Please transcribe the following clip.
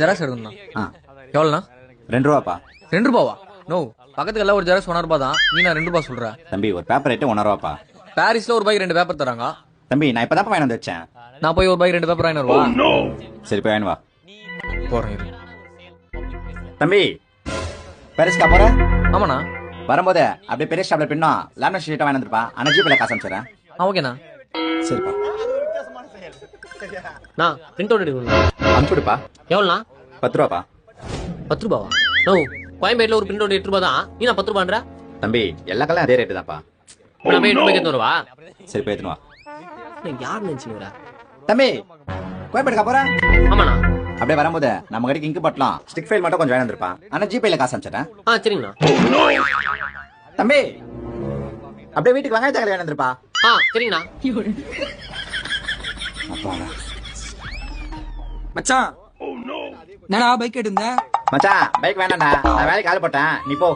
Xerox எடுக்கணும். எவ்வளோண்ணா? 2 ரூபாப்பா. 2 ரூபாவா? No, பக்கத்துக்கு எல்லாம் ஒரு ஜெராக்ஸ் 1 ரூபா தான். நீ நான் 2 ரூபா சொல்ற. தம்பி ஒரு பேப்பர் ரேட்டு 1 ரூபாப்பா. பாரிஸ்ல ஒரு பைக் 2 பேப்பர் தராங்க. தம்பி நான் இப்பதான் வாங்கி வந்து வச்சேன். நான் போய் ஒரு பைக் 2 பேப்பர் வாங்கி வருவா. சரி போய் வாங்கி வா. போறேன். தம்பி பெரிஸ்கா போற? ஆமாண்ணா. வரும்போது அப்படியே பெரிய ஷாப்ல பின்னா லேமினேட் ஷீட்டை வாங்கி வந்துருப்பா. ஆனா ஜிபேல காசு அனுப்பிச்சுறேன். ஓகேண்ணா. சரிப்பா. நான் பிரிண்ட் அவுட் எடுக்கணும். அனுப்பிச்சுடுப்பா. எவ்வளோண்ணா? 10 ரூபாப்பா. 10 ரூபாவா? நோ, கோயம்பேட்டில் ஒரு பிரிண்ட் அவுட் 8 ரூபா தான். நீ நான் 10 ரூபான்ற? தம்பி எல்லா கல்லும் அதே ரேட்டு தான்ப்பா. நான் போய் 8 ரூபாய்க்கு எடுத்து வருவா. சரி போய் எடுத்துன்னு வா. யார் நினைச்சுக்கிறா? தம்பி கோயம்பேடுக்கா போற? ஆமாண்ணா. அப்படியே வரும்போது நம்ம கடைக்கு இங்கு பட்டலாம் ஸ்டிக் ஃபைல் மட்டும் கொஞ்சம் வாங்கி வந்துருப்பா. ஆனா ஜிபேல காசு அனுப்பிச்சிட்டேன். சரிங்கண்ணா. தம்பி அப்படியே வீட்டுக்கு வெங்காய தக்காளி வாங்கி வந்துருப்பா. சரிங்கண்ணா. மச்சான் என்னடா பைக் எடுந்த? மச்சான் பைக் வேணாம்டா, நான் வேலைக்கு ஆள் போட்டேன், நீ போ.